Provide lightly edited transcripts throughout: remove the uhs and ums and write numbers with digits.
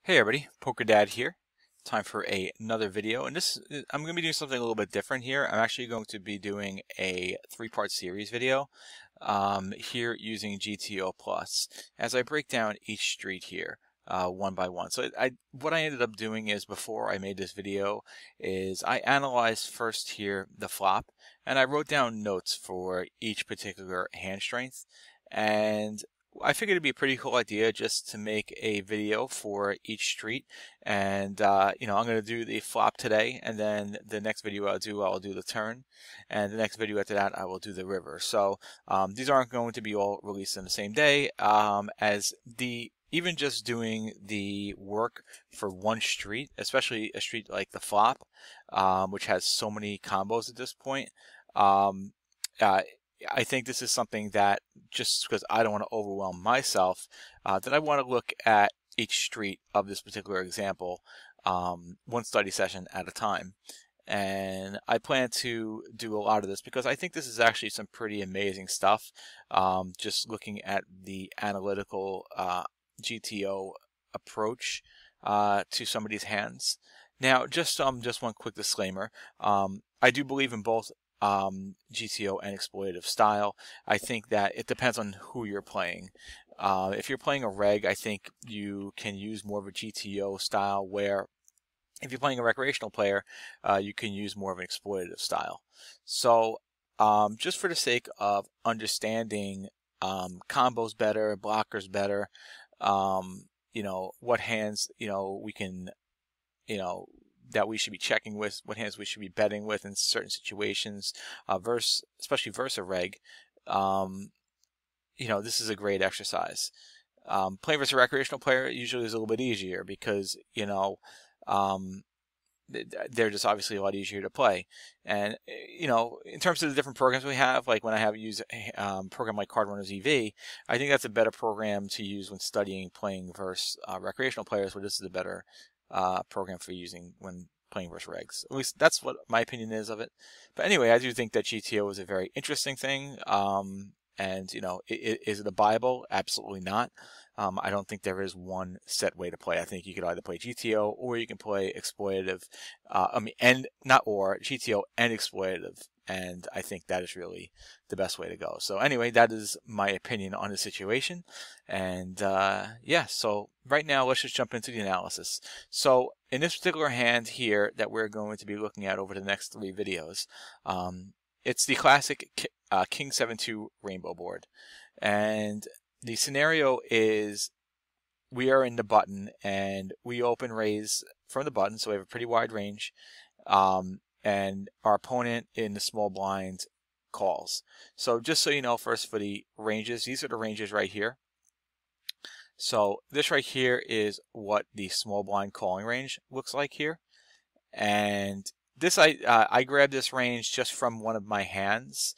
Hey everybody, Poker Dad here. Time for another video, and I'm going to be doing something a little bit different here. I'm actually going to be doing a three-part series video here using GTO Plus as I break down each street here one by one. So what I ended up doing is before I made this video is I analyzed first here the flop, and I wrote down notes for each particular hand strength, and I figured it'd be a pretty cool idea just to make a video for each street. And I'm going to do the flop today, and then the next video I'll do the turn, and the next video after that I will do the river. So these aren't going to be all released in the same day, as the even just doing the work for one street, especially a street like the flop, which has so many combos at this point. Um, I think this is something that, just because I don't want to overwhelm myself, that I want to look at each street of this particular example, one study session at a time. And I plan to do a lot of this because I think this is actually some pretty amazing stuff, just looking at the analytical GTO approach to some of these hands. Now, just one quick disclaimer. I do believe in both GTO and exploitative style. I think that it depends on who you're playing. If you're playing a reg, I think you can use more of a GTO style, where if you're playing a recreational player, you can use more of an exploitative style. So just for the sake of understanding combos better, blockers better, what hands, we can, that we should be checking with, what hands we should be betting with in certain situations, especially versus a reg. This is a great exercise. Playing versus a recreational player usually is a little bit easier because, they're just obviously a lot easier to play. And, in terms of the different programs we have, like when I have used a program like Card Runners EV, I think that's a better program to use when studying playing versus recreational players, but this is a better program for using when playing versus regs. At least that's what my opinion is of it. But anyway, I do think that GTO is a very interesting thing. And, is it a Bible? Absolutely not. I don't think there is one set way to play. I think you could either play GTO or you can play exploitative. GTO and exploitative. And I think that is really the best way to go. So anyway, that is my opinion on the situation. And so right now let's just jump into the analysis. So in this particular hand here that we're going to be looking at over the next 3 videos, it's the classic K72 Rainbow board. And the scenario is we are in the button and we open raise from the button, so we have a pretty wide range. And our opponent in the small blind calls. So just so you know, first for the ranges, these are the ranges right here. So this right here is what the small blind calling range looks like here. And this I grabbed this range just from one of my hands.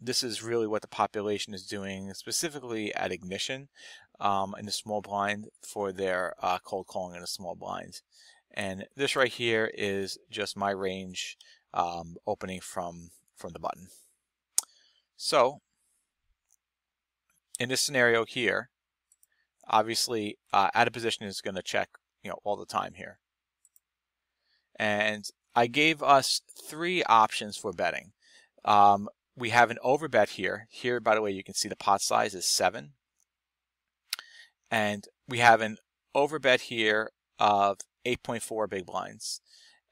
This is really what the population is doing, specifically at Ignition in the small blind for their cold calling in the small blind. And this right here is just my range opening from the button. So in this scenario here, obviously out of position is going to check all the time here. And I gave us 3 options for betting. We have an overbet here. Here, by the way, you can see the pot size is 7. And we have an overbet here of 8.4 big blinds.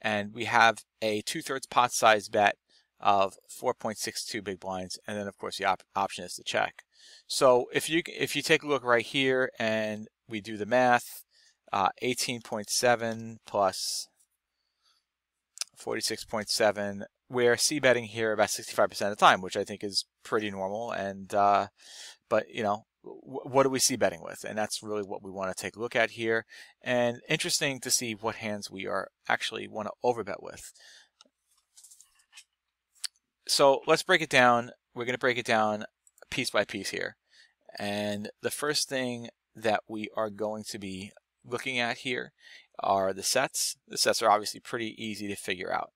And we have a 2/3 pot size bet of 4.62 big blinds. And then, of course, the option is to check. So if you take a look right here and we do the math, 18.7 plus 46.7, we're c-betting here about 65% of the time, which I think is pretty normal. And but what are we c-betting with? And that's really what we want to take a look at here. And interesting to see what hands we are actually want to overbet with. So let's break it down. We're going to break it down piece by piece here. And the first thing that we are going to be looking at here are the sets. The sets are obviously pretty easy to figure out.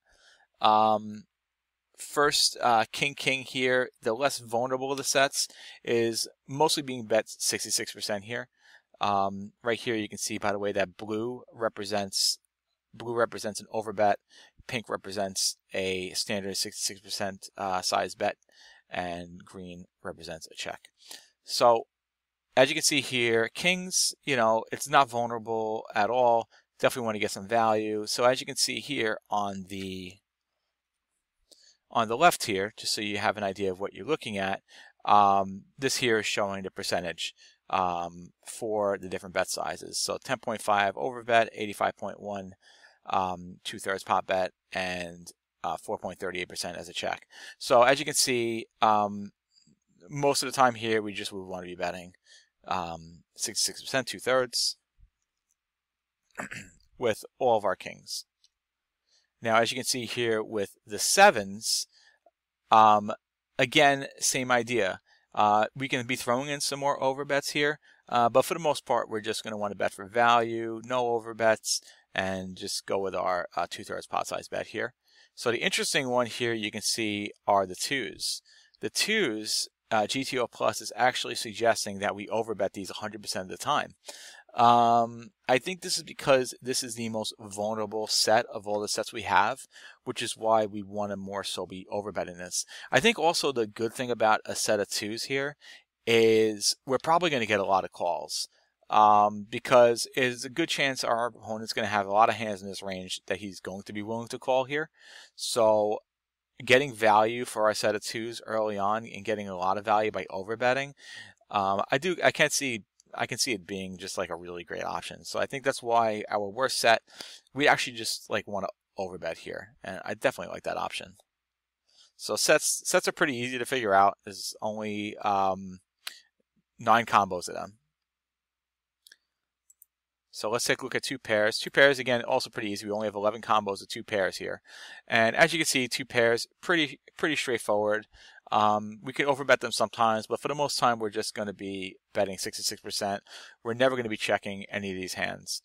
First, King here, the less vulnerable of the sets, is mostly being bet 66% here. Right here you can see, by the way, that blue represents an overbet, pink represents a standard 66% size bet, and green represents a check. So as you can see here, kings, it's not vulnerable at all. Definitely want to get some value. So as you can see here on the left here, just so you have an idea of what you're looking at, this here is showing the percentage for the different bet sizes. So 10.5 overbet, 85.1 2/3 pot bet, and 4.38% as a check. So as you can see, most of the time here we would want to be betting 66%, 2/3 with all of our kings. Now, as you can see here with the sevens, again, same idea. We can be throwing in some more overbets here, but for the most part, we're just going to want to bet for value, no overbets, and just go with our 2/3 pot size bet here. So the interesting one here you can see are the twos. The twos, GTO Plus is actually suggesting that we overbet these 100% of the time. I think this is because this is the most vulnerable set of all the sets we have, which is why we want to more so be overbetting this. I think also the good thing about a set of twos here is we're probably going to get a lot of calls, because there's a good chance our opponent's going to have a lot of hands in this range that he's going to be willing to call here. So getting value for our set of twos early on and getting a lot of value by overbetting, I can see it being just like a really great option. So I think that's why our worst set, we actually just like want to overbet here, and I definitely like that option. So sets are pretty easy to figure out. There's only 9 combos of them. So let's take a look at 2 pairs. 2 pairs, again, also pretty easy. We only have 11 combos of 2 pairs here. And as you can see, 2 pairs, pretty straightforward. We can overbet them sometimes, but for the most time, we're just going to be betting 66%. We're never going to be checking any of these hands.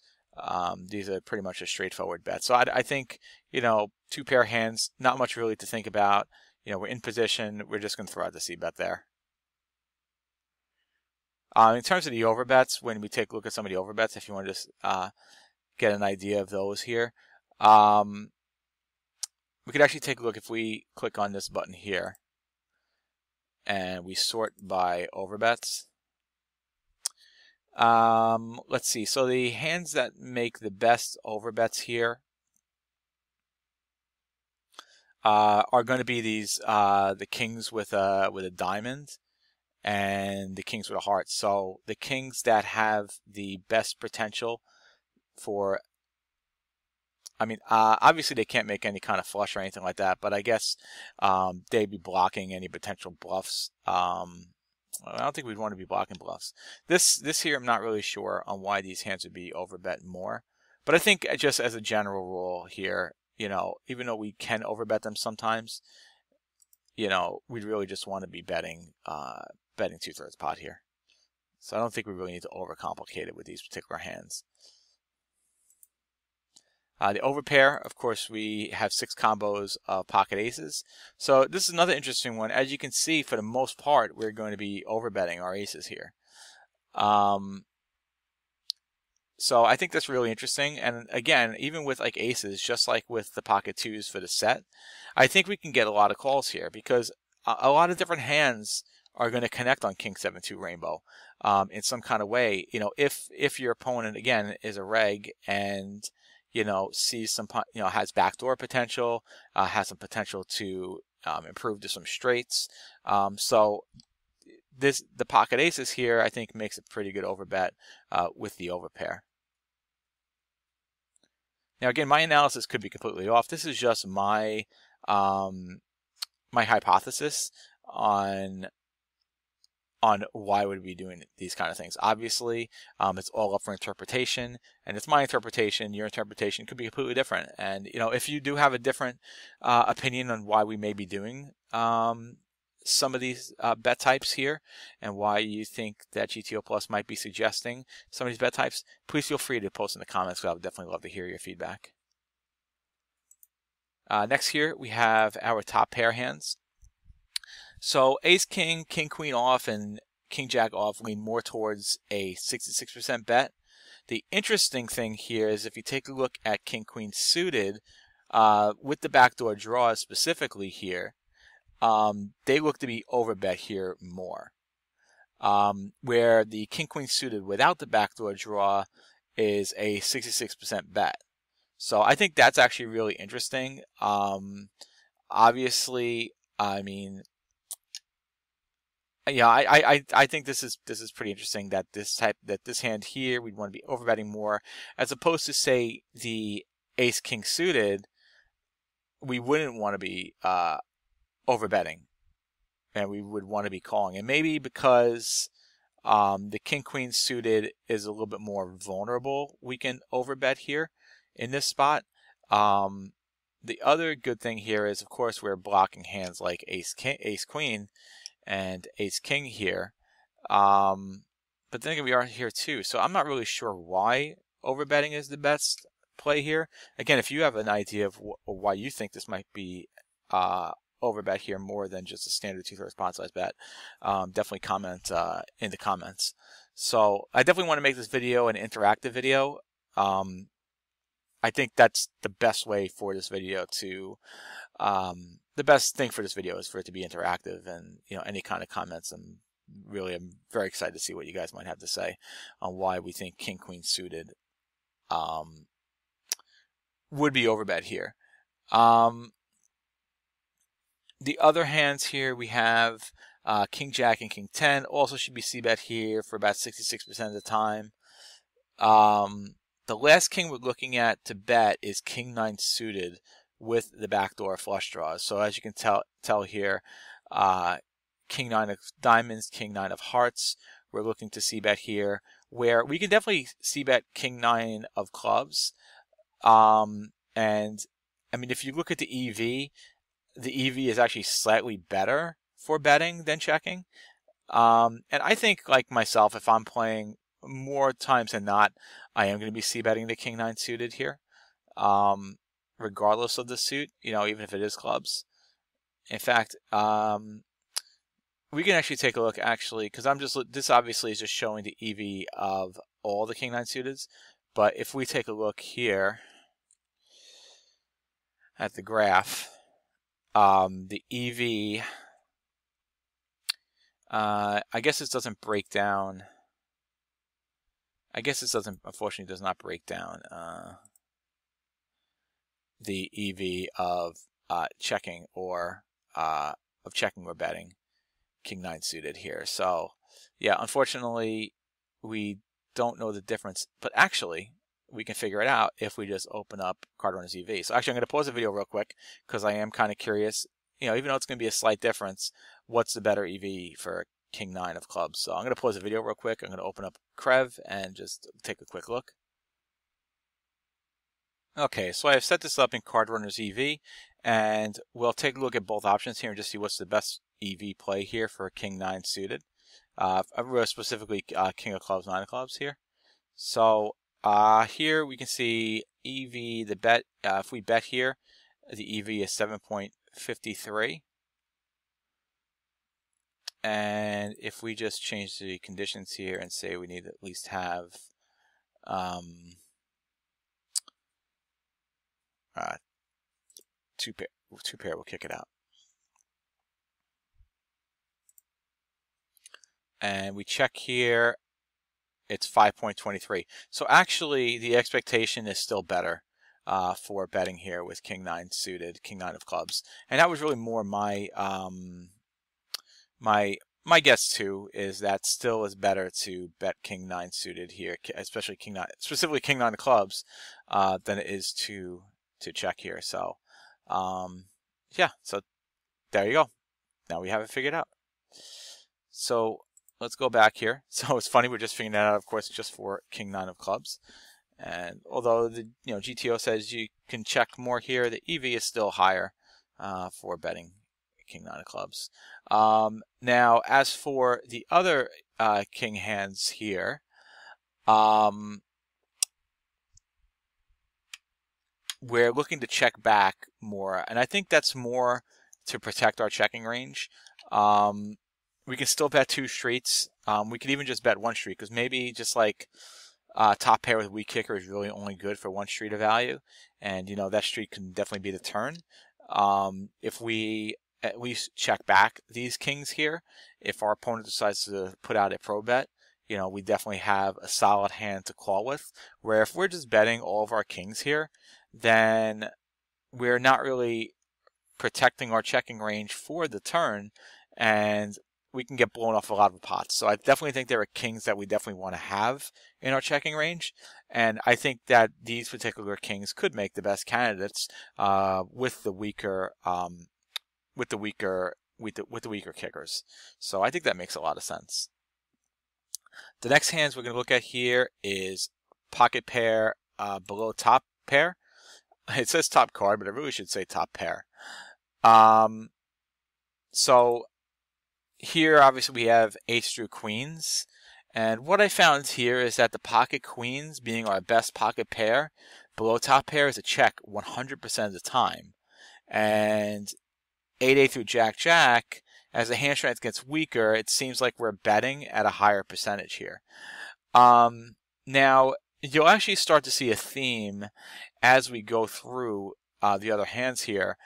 These are pretty much a straightforward bet. So I think, 2 pair hands, not much really to think about. We're in position. We're just going to throw out the C-bet there. In terms of the overbets, when we take a look at some of the overbets, if you want to just get an idea of those here, we could actually take a look if we click on this button here and we sort by overbets. Let's see. So the hands that make the best overbets here are going to be these the kings with a diamond and the kings with a heart. So the kings that have the best potential for, obviously they can't make any kind of flush or anything like that, but I guess they'd be blocking any potential bluffs. I don't think we'd want to be blocking bluffs. This here, I'm not really sure on why these hands would be overbet more, but I think just as a general rule here, even though we can overbet them sometimes, we'd really just want to be betting 2/3 pot here. So I don't think we really need to overcomplicate it with these particular hands. The overpair, of course, we have 6 combos of pocket aces. So this is another interesting one. As you can see, for the most part, we're going to be overbetting our aces here. So I think that's really interesting. And again, even with like aces, just like with the pocket twos for the set, I think we can get a lot of calls here because a lot of different hands are going to connect on K72 Rainbow in some kind of way. If your opponent, again, is a reg and sees some, has backdoor potential, has some potential to improve to some straights. So the pocket aces here, I think, makes a pretty good overbet with the overpair. Now, again, my analysis could be completely off. This is just my my hypothesis on why would we be doing these kind of things. Obviously, it's all up for interpretation, and it's my interpretation. Your interpretation could be completely different. And if you do have a different opinion on why we may be doing some of these bet types here, and why you think that GTO Plus might be suggesting some of these bet types, please feel free to post in the comments, because I would definitely love to hear your feedback. Next here, we have our top pair hands. So ace, king, king, queen off, and king jack off lean more towards a 66% bet. The interesting thing here is if you take a look at king queen suited with the backdoor draw specifically here, they look to be overbet here more. Where the king queen suited without the backdoor draw is a 66% bet. So I think that's actually really interesting. Obviously, I mean, yeah, I think this is pretty interesting that this hand here we'd want to be overbetting more, as opposed to say the ace king suited, we wouldn't want to be overbetting, and we would want to be calling. And maybe because the king queen suited is a little bit more vulnerable, we can overbet here in this spot. The other good thing here is, of course, we're blocking hands like ace queen and ace king here, but then again we are here too, so I'm not really sure why overbetting is the best play here. Again, if you have an idea of why you think this might be overbet here more than just a standard 2/3 pot size bet, definitely comment in the comments. So I definitely want to make this video an interactive video. I think that's the best way for this video to the best thing for this video is for it to be interactive, and any kind of comments. I'm very excited to see what you guys might have to say on why we think king queen suited would be overbet here. The other hands here we have king jack and king 10 also should be c-bet here for about 66% of the time. The last king we're looking at to bet is king 9 suited with the backdoor flush draws. So as you can tell here, king 9 of diamonds, king 9 of hearts, we're looking to c-bet here, where we can definitely c-bet king 9 of clubs. And I mean, if you look at the EV is actually slightly better for betting than checking. And I think, like myself, if I'm playing, more times than not, I am going to be c-betting the king 9 suited here, regardless of the suit, even if it is clubs. In fact, we can actually take a look, because this obviously is just showing the EV of all the king 9 suiteds. But if we take a look here at the graph, the EV, I guess this doesn't break down. Unfortunately, does not break down the EV of checking or betting king 9 suited here. So yeah, unfortunately, we don't know the difference, but actually we can figure it out if we just open up Card Runner's EV. So actually I'm going to pause the video real quick because I am kind of curious, even though it's going to be a slight difference, what's the better EV for king 9 of clubs? So I'm going to pause the video real quick. I'm going to open up Crev and just take a quick look. Okay, so I've set this up in Card Runner's EV, and we'll take a look at both options here and just see what's the best EV play here for king 9 suited. Specifically king of clubs, 9 of clubs here. So here we can see EV, the bet, if we bet here, the EV is 7.53. And if we just change the conditions here and say we need to at least have two pair, we'll kick it out. And we check here, it's 5.23. So actually the expectation is still better for betting here with king 9 suited, king 9 of clubs. And that was really more my my guess too, is that still is better to bet king 9 suited here, especially specifically king 9 of clubs, than it is to check here. So yeah, so there you go. Now we have it figured out. So let's go back here. So it's funny, we're just figuring that out, of course, just for king 9 of clubs. And although the GTO says you can check more here, the EV is still higher for betting king 9 of clubs. Now, as for the other king hands here, we're looking to check back more, and I think that's more to protect our checking range. We can still bet 2 streets We could even just bet one street, because maybe just like top pair with weak kicker is really only good for one street of value, and you know that street can definitely be the turn. If we at least check back these kings here, if our opponent decides to put out a pro bet, you know, we definitely have a solid hand to call with. Where if we're just betting all of our kings here, then we're not really protecting our checking range for the turn, and we can get blown off a lot of pots. So I definitely think there are kings that we definitely want to have in our checking range, and I think that these particular kings could make the best candidates with the weaker kickers. So I think that makes a lot of sense. The next hands we're going to look at here is pocket pair below top pair. It says top card, but I really should say top pair. So here obviously we have ace through queens, and what I found here is that the pocket queens, being our best pocket pair, below top pair is a check 100% of the time, and 8-8 through jack-jack, as the hand strength gets weaker, it seems like we're betting at a higher percentage here. Now you'll actually start to see a theme as we go through the other hands here,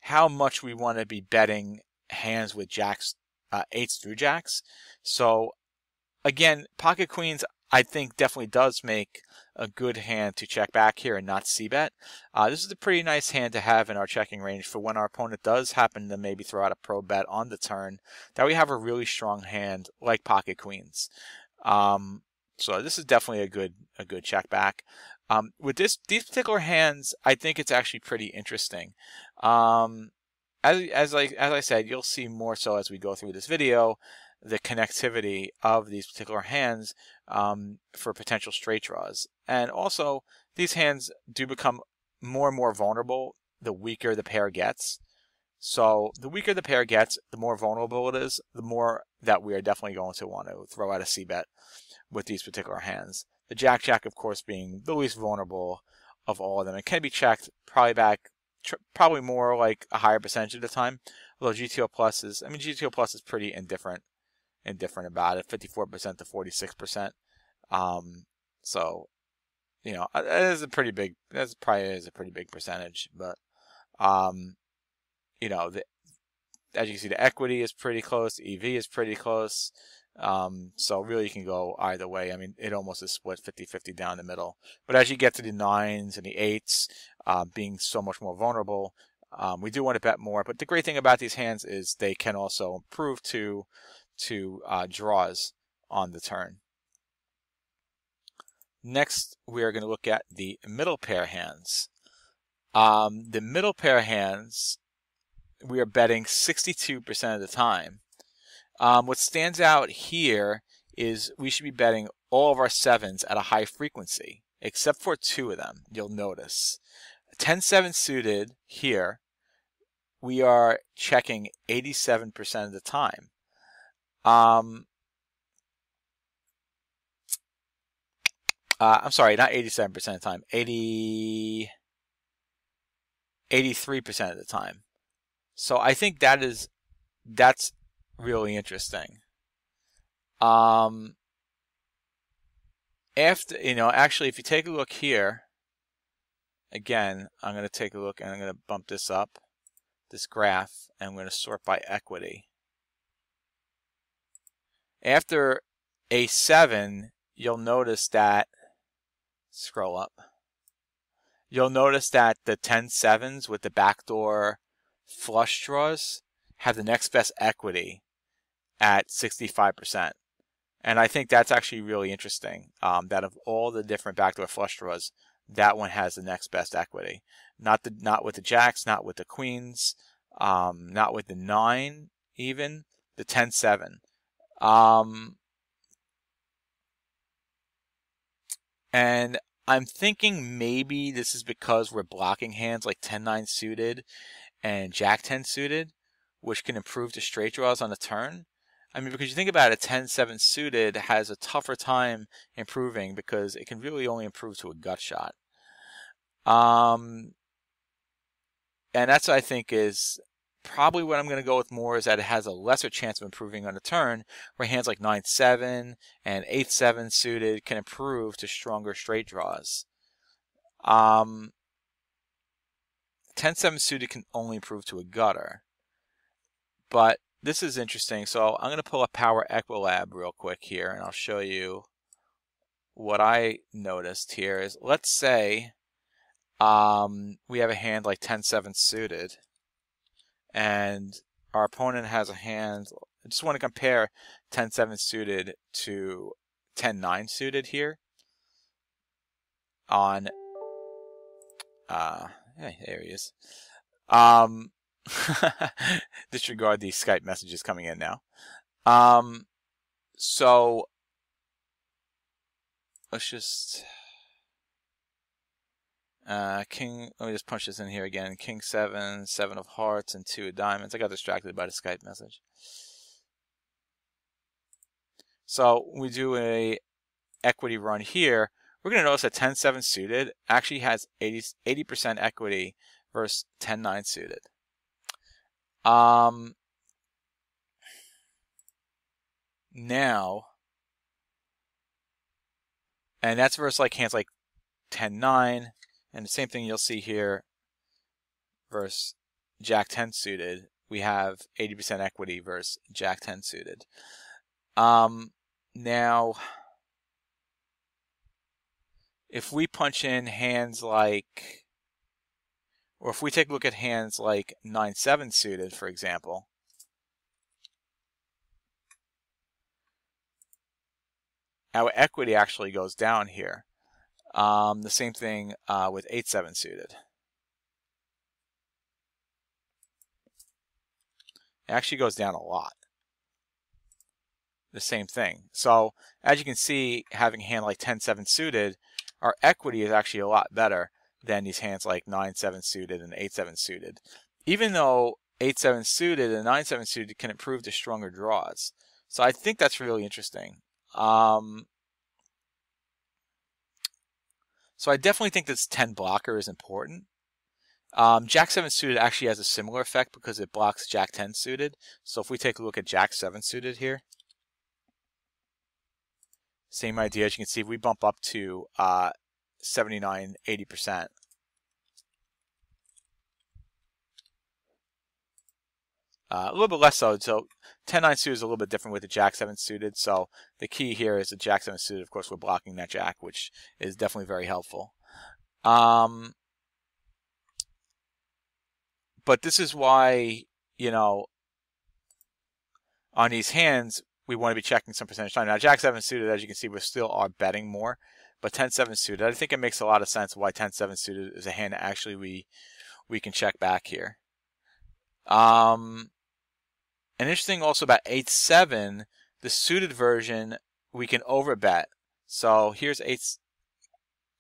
how much we want to be betting hands with jacks, eights through jacks. So again, pocket queens I think definitely does make a good hand to check back here and not c-bet. This is a pretty nice hand to have in our checking range for when our opponent does happen to maybe throw out a pro bet on the turn, that we have a really strong hand like pocket queens. So this is definitely a good check back. With these particular hands, I think it's actually pretty interesting. As I said, you'll see more so as we go through this video, the connectivity of these particular hands for potential straight draws. And also, these hands do become more and more vulnerable the weaker the pair gets. So the weaker the pair gets, the more vulnerable it is, the more that we are definitely going to want to throw out a c-bet with these particular hands. The jack-jack, of course, being the least vulnerable of all of them. It can be checked probably more like a higher percentage of the time. Although GTO Plus is pretty indifferent about it, 54% to 46%. So, you know, that's probably is a pretty big percentage. But, you know, as you can see, the equity is pretty close. The EV is pretty close. So really you can go either way. I mean, it almost is split 50-50 down the middle. But as you get to the 9s and the 8s, being so much more vulnerable, we do want to bet more. But the great thing about these hands is they can also improve to draws on the turn. Next, we are going to look at the middle pair hands. The middle pair hands, we are betting 62% of the time. What stands out here is we should be betting all of our 7s at a high frequency, except for 2 of them, you'll notice. 10-7 suited here, we are checking 87% of the time. I'm sorry, not 87% of the time, 83% of the time. So I think that's really interesting. Actually, if you take a look here, again, I'm going to take a look and I'm going to bump this up, this graph, and I'm going to sort by equity. After A7, you'll notice that, scroll up, you'll notice that the 10-7s with the backdoor flush draws have the next best equity at 65%. And I think that's actually really interesting, that of all the different backdoor flush draws, that one has the next best equity. Not with the jacks, not with the queens, not with the 9 even, the 10-7. And I'm thinking maybe this is because we're blocking hands like 10-9 suited and jack-10 suited, which can improve to straight draws on a turn. I mean, because you think about it, 10-7 suited has a tougher time improving because it can really only improve to a gut shot. And that's what I think is probably what I'm going to go with more is that it has a lesser chance of improving on the turn, where hands like 9-7 and 8-7 suited can improve to stronger straight draws. 10-7 suited can only improve to a gutter. But this is interesting, so I'm going to pull up Power Equilab real quick here, and I'll show you what I noticed here. Is, let's say we have a hand like 10-7 suited, and our opponent has a hand. I just want to compare 10-7 suited to 10-9 suited here. On hey, there he is. Disregard these Skype messages coming in now. So let's just King. Let me just punch this in here again. King 7, 7 of hearts, and 2 of diamonds. I got distracted by the Skype message. So we do a equity run here. We're going to notice that 10-7 suited actually has 80% equity versus 10-9 suited. Now, and that's versus like hands like 10-9, and the same thing you'll see here versus Jack-10 suited. We have 80% equity versus Jack-10 suited. Now, if we punch in hands like, or if we take a look at hands like 9-7 suited, for example, our equity actually goes down here. The same thing with 8-7 suited. It actually goes down a lot. The same thing. So as you can see, having a hand like 10-7 suited, our equity is actually a lot better than these hands like 9-7 suited and 8-7 suited. Even though 8-7 suited and 9-7 suited can improve to stronger draws. So I think that's really interesting. So I definitely think this 10 blocker is important. Jack-7 suited actually has a similar effect because it blocks Jack-10 suited. So if we take a look at Jack-7 suited here, same idea. As you can see, if we bump up to 79, 80%. A little bit less so. So 10-9 suited is a little bit different with the Jack-7 suited. So the key here is the Jack-7 suited. Of course, we're blocking that Jack, which is definitely very helpful. But this is why, you know, on these hands, we want to be checking some percentage time. Now, Jack-7 suited, as you can see, we still are betting more. But 10-7 suited, I think it makes a lot of sense why 10-7 suited is a hand that actually we can check back here. And interesting also about 8-7, the suited version, we can overbet. So here's here's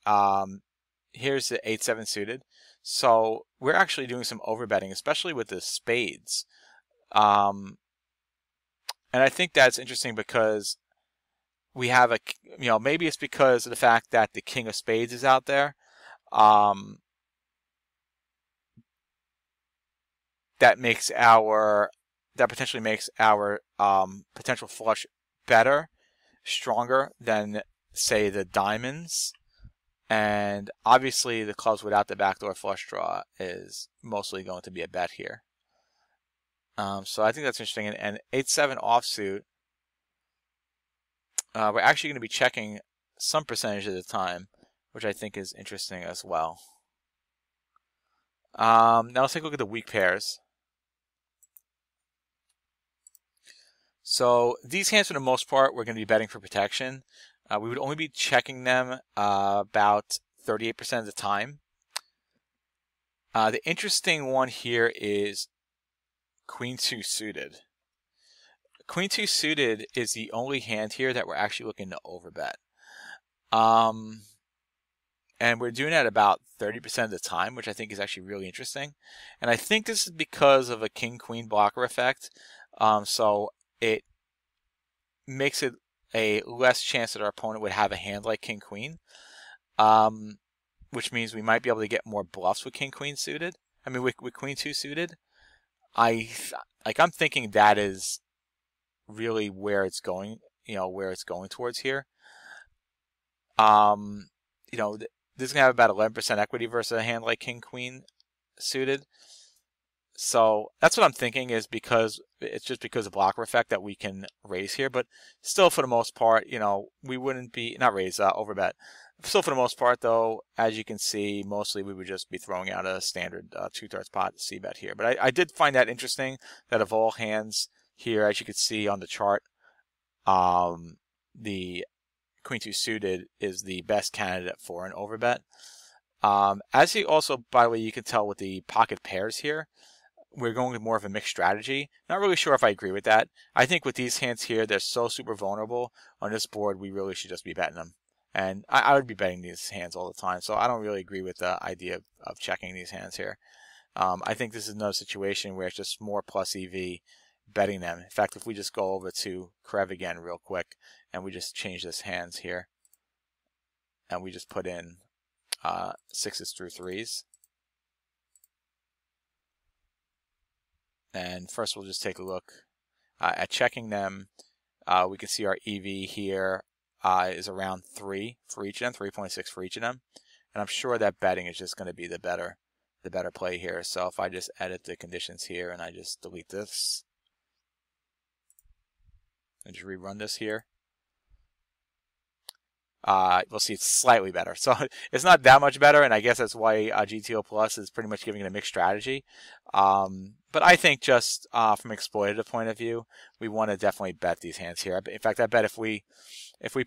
the 8-7 suited. So we're actually doing some overbetting, especially with the spades. And I think that's interesting because we have a, you know, maybe it's because of the fact that the king of spades is out there. That potentially makes our potential flush better, stronger than, say, the diamonds. And obviously the clubs without the backdoor flush draw is mostly going to be a bet here. So I think that's interesting. And 8-7 offsuit, we're actually going to be checking some percentage of the time, which I think is interesting as well. Now let's take a look at the weak pairs. So these hands, for the most part, we're going to be betting for protection. We would only be checking them about 38% of the time. The interesting one here is Queen 2 suited. Queen 2 suited is the only hand here that we're actually looking to overbet. And we're doing that about 30% of the time, which I think is actually really interesting. And I think this is because of a king-queen blocker effect. So it makes it a less chance that our opponent would have a hand like king-queen, which means we might be able to get more bluffs with king-queen suited. I mean, with Queen 2 suited. I'm thinking that is really where it's going, where it's going towards here. This is gonna have about 11% equity versus a hand like King Queen suited. So that's what I'm thinking, is because it's just because of blocker effect that we can raise here, but still for the most part, we wouldn't be, not raise, overbet. Still for the most part though, as you can see, mostly we would just be throwing out a standard 2/3 pot C bet here. But I did find that interesting that of all hands here, as you can see on the chart, the Queen 2 suited is the best candidate for an overbet. As you also, by the way, you can tell with the pocket pairs here, we're going with more of a mixed strategy. Not really sure if I agree with that. I think with these hands here, they're so super vulnerable on this board, we really should just be betting them. And I would be betting these hands all the time, so I don't really agree with the idea of checking these hands here. I think this is another situation where it's just more plus EV betting them. In fact, if we just go over to Krev again real quick, and we just change this hands here, and we just put in 6s through 3s. And first we'll just take a look at checking them. We can see our EV here is around 3 for each of them, 3.6 for each of them. And I'm sure that betting is just going to be the better play here. So if I just edit the conditions here and I just delete this and just rerun this here, we'll see it's slightly better. So it's not that much better, and I guess that's why GTO Plus is pretty much giving it a mixed strategy. But I think just from an exploitative point of view, we want to definitely bet these hands here. In fact, I bet if we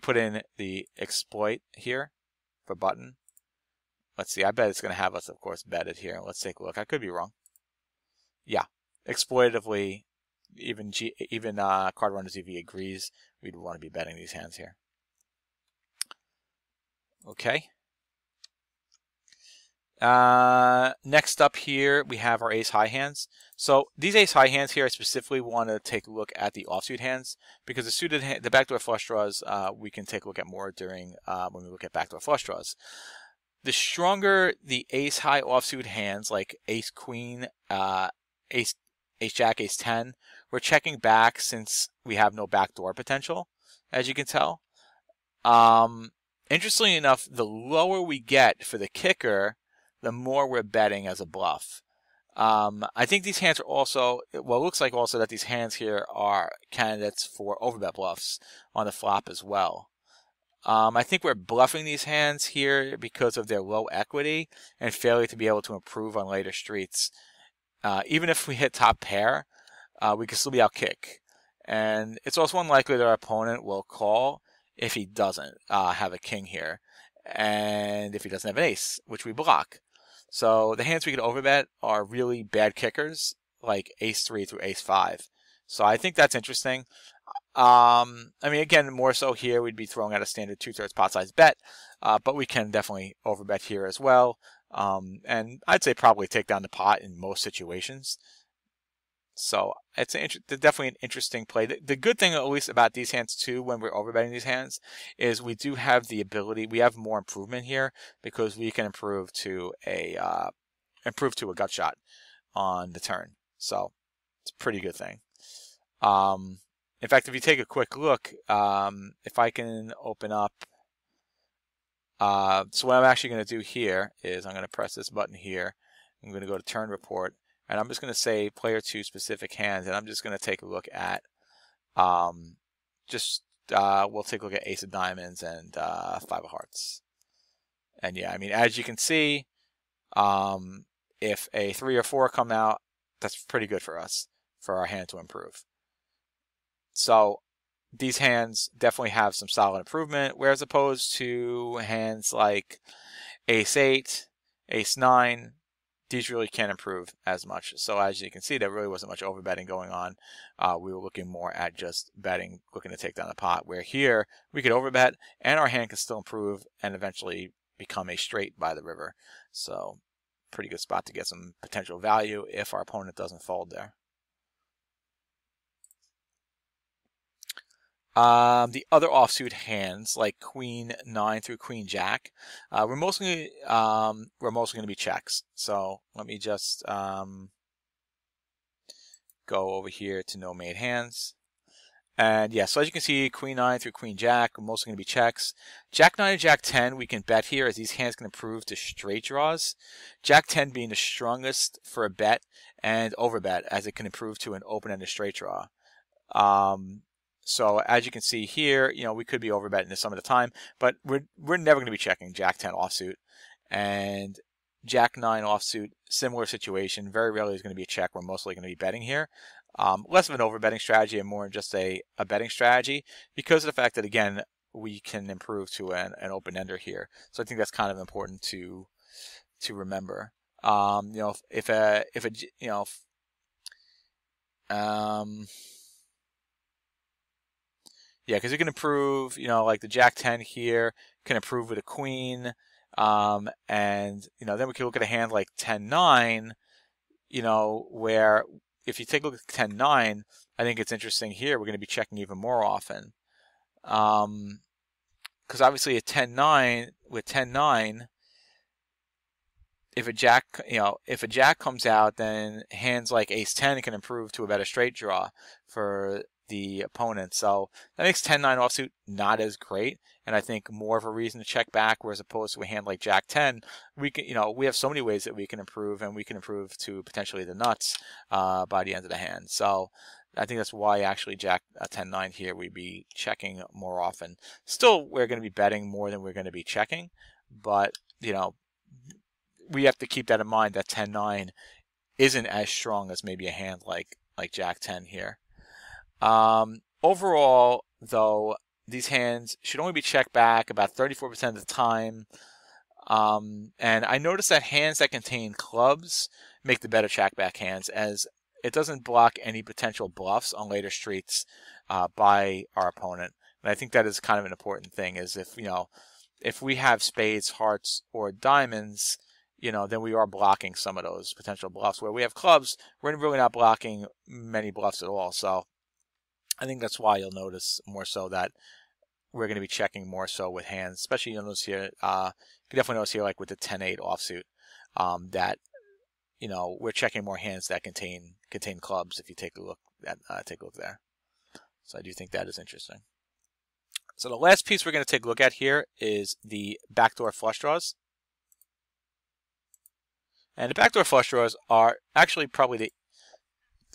put in the exploit here for button, let's see, I bet it's going to have us, of course, bet it here. Let's take a look. I could be wrong. Yeah, exploitatively, even Card Runners EV agrees we'd want to be betting these hands here. Okay. Next up here, we have our ace high hands. So these ace high hands here, I specifically want to take a look at the offsuit hands, because the suited the backdoor flush draws, we can take a look at more during when we look at backdoor flush draws. The stronger the ace high offsuit hands, like ace queen, ace jack, ace 10, we're checking back since we have no backdoor potential, as you can tell. Interestingly enough, the lower we get for the kicker, the more we're betting as a bluff. I think these hands are also, well, it looks like also that these hands here are candidates for overbet bluffs on the flop as well. I think we're bluffing these hands here because of their low equity and failure to be able to improve on later streets. Even if we hit top pair, we can still be out kick. And it's also unlikely that our opponent will call if he doesn't have a king here, and if he doesn't have an ace, which we block. So the hands we could overbet are really bad kickers, like ace 3 through ace 5. So I think that's interesting. I mean, again, more so here, we'd be throwing out a standard 2/3 pot size bet, but we can definitely overbet here as well. And I'd say probably take down the pot in most situations. So it's definitely an interesting play. The good thing, at least about these hands too, when we're overbetting these hands, is we do have the ability. We have more improvement here because we can improve to a gut shot on the turn. So it's a pretty good thing. In fact, if you take a quick look, if I can open up. So what I'm actually going to do here is I'm going to press this button here. I'm going to go to turn report. And I'm just going to say player 2 specific hands, and I'm just going to take a look at, we'll take a look at ace of diamonds and 5 of hearts. And yeah, I mean, as you can see, if a 3 or 4 come out, that's pretty good for us, for our hand to improve. So these hands definitely have some solid improvement, whereas opposed to hands like ace 8, ace 9, these really can't improve as much. So as you can see, there really wasn't much overbetting going on. We were looking more at just betting, looking to take down the pot, where here we could overbet and our hand can still improve and eventually become a straight by the river. So pretty good spot to get some potential value if our opponent doesn't fold there. The other offsuit hands, like Queen 9 through Queen Jack, we're mostly going to be checks. So let me just go over here to no made hands. And yeah, so as you can see, Queen 9 through Queen Jack are mostly going to be checks. Jack 9 and Jack 10 we can bet here, as these hands can improve to straight draws. Jack 10 being the strongest for a bet and overbet, as it can improve to an open-ended straight draw. So as you can see here, you know, we could be overbetting this some of the time, but we're never going to be checking Jack 10 offsuit. And Jack 9 offsuit, similar situation. Very rarely is going to be a check. We're mostly going to be betting here. Less of an overbetting strategy and more just a betting strategy, because of the fact that, again, we can improve to an open-ender here. So I think that's kind of important to remember. You know, yeah, because you can improve, you know, like the Jack 10 here can improve with a Queen, and, you know, then we can look at a hand like 10-9, you know, where if you take a look at 10-9, I think it's interesting here. We're going to be checking even more often. Because obviously at 10-9, with 10-9, if a jack, you know, if a jack comes out, then hands like ace 10 can improve to a better straight draw for the opponent. So that makes 10-9 offsuit not as great, and I think more of a reason to check back, whereas opposed to a hand like Jack 10, we can, you know, we have so many ways that we can improve, and we can improve to potentially the nuts by the end of the hand. So I think that's why actually Jack 10-9 here we'd be checking more often. Still, we're going to be betting more than we're going to be checking, but, you know, we have to keep that in mind, that 10-9 isn't as strong as maybe a hand like Jack 10 here. Overall, though, these hands should only be checked back about 34% of the time. And I noticed that hands that contain clubs make the better check back hands, as it doesn't block any potential bluffs on later streets by our opponent. And I think that is kind of an important thing, is if, you know, if we have spades, hearts, or diamonds, you know, then we are blocking some of those potential bluffs. Where we have clubs, we're really not blocking many bluffs at all. So I think that's why you'll notice more so that we're going to be checking more so with hands, especially you'll notice here. You can definitely notice here, like with the 10-8 offsuit, that, you know, we're checking more hands that contain clubs. If you take a look there. So I do think that is interesting. So the last piece we're going to take a look at here is the backdoor flush draws. And the backdoor flush draws are actually probably the,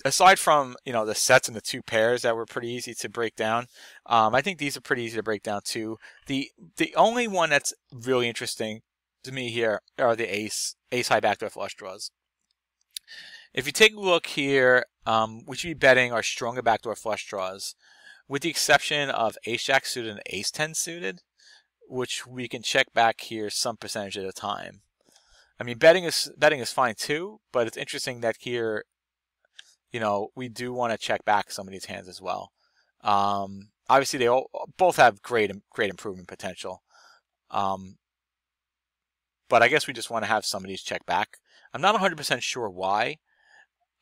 aside from, you know, the sets and the two pairs that were pretty easy to break down, I think these are pretty easy to break down too. The only one that's really interesting to me here are the ace high backdoor flush draws. If you take a look here, we should be betting our stronger backdoor flush draws, with the exception of ace jack suited and ace 10 suited, which we can check back here some percentage at a time. I mean, betting is fine too, but it's interesting that here, you know, we do want to check back some of these hands as well. Obviously, they both have great improvement potential, but I guess we just want to have some of these check back. I'm not 100% sure why,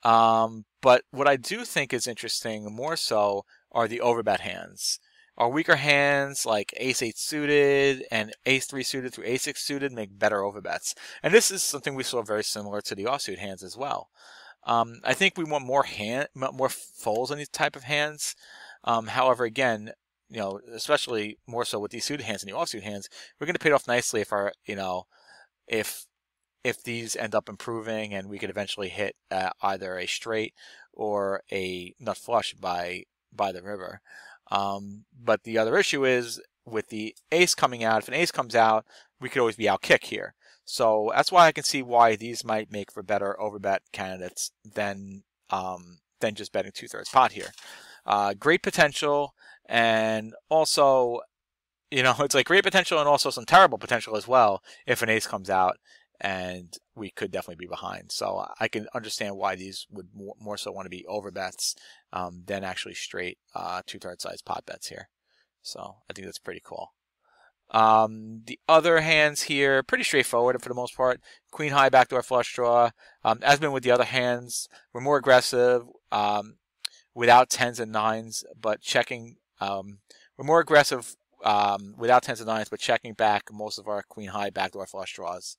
but what I do think is interesting more so are the overbet hands. Our weaker hands like ace-8 suited and ace-3 suited through ace-6 suited make better overbets. And this is something we saw very similar to the offsuit hands as well. I think we want more folds on these type of hands. However, again, you know, especially more so with these suited hands and the offsuit hands, we're going to pay it off nicely if our, you know, if these end up improving, and we could eventually hit either a straight or a nut flush by the river. But the other issue is with the ace coming out. If an ace comes out, we could always be out kick here. So that's why I can see why these might make for better overbet candidates than just betting 2/3 pot here. Great potential, and also, you know, it's like great potential and also some terrible potential as well if an ace comes out, and we could definitely be behind. So I can understand why these would more so want to be overbets than actually straight 2/3 size pot bets here. So I think that's pretty cool. The other hands here, pretty straightforward for the most part. Queen high backdoor flush draw. As been with the other hands, we're more aggressive without 10s and 9s, but checking. We're more aggressive without 10s and 9s, but checking back most of our queen high backdoor flush draws.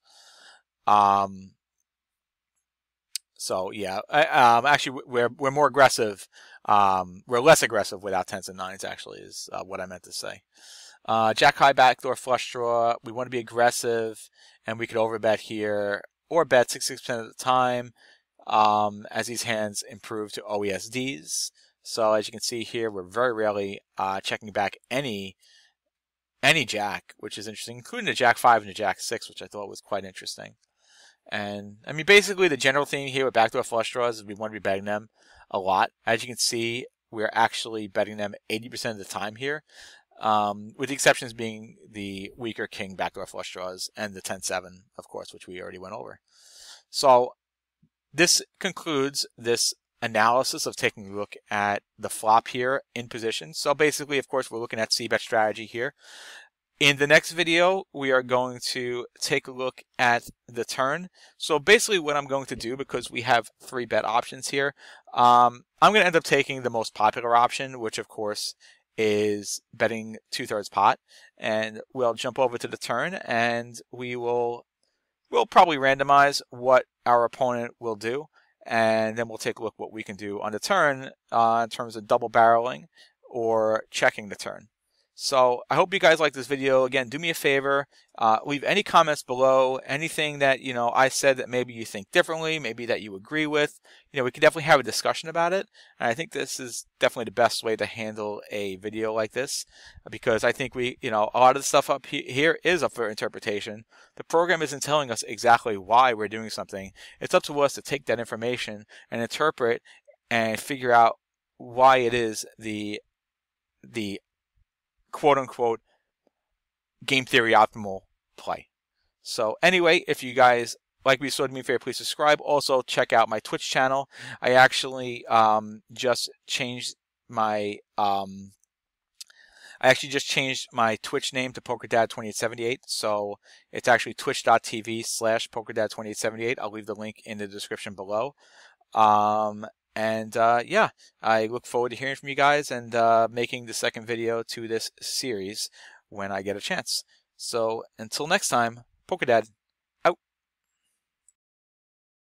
So yeah, actually we're more aggressive. We're less aggressive without 10s and 9s. Actually, is what I meant to say. Jack high backdoor flush draw. We want to be aggressive, and we could overbet here or bet 66% of the time as these hands improve to OESDs. So as you can see here, we're very rarely checking back any jack, which is interesting, including the jack 5 and the jack 6, which I thought was quite interesting. And I mean, basically the general theme here with backdoor flush draws is we want to be betting them a lot. As you can see, we're actually betting them 80% of the time here, with the exceptions being the weaker king backdoor flush draws and the 10-7, of course, which we already went over. So this concludes this analysis of taking a look at the flop here in position. So basically, of course, we're looking at c-bet strategy here. In the next video, we are going to take a look at the turn. So basically what I'm going to do, because we have 3 bet options here, I'm going to end up taking the most popular option, which of course is betting 2/3 pot. And we'll jump over to the turn, and we'll probably randomize what our opponent will do. And then we'll take a look what we can do on the turn in terms of double barreling or checking the turn. So I hope you guys like this video. Again, do me a favor, leave any comments below, anything that I said that maybe you think differently, maybe that you agree with. We can definitely have a discussion about it. And I think this is definitely the best way to handle a video like this, because I think a lot of the stuff up here is up for interpretation. The program isn't telling us exactly why we're doing something. It's up to us to take that information and interpret and figure out why it is the quote-unquote game theory optimal play. So anyway, if you guys like what you saw, do me a favor, please subscribe. Also, check out my Twitch channel. I actually just changed my Twitch name to PokerDad2878. So it's actually twitch.tv/PokerDad2878. I'll leave the link in the description below. Yeah, I look forward to hearing from you guys and making the second video to this series when I get a chance. So until next time, PokerDad.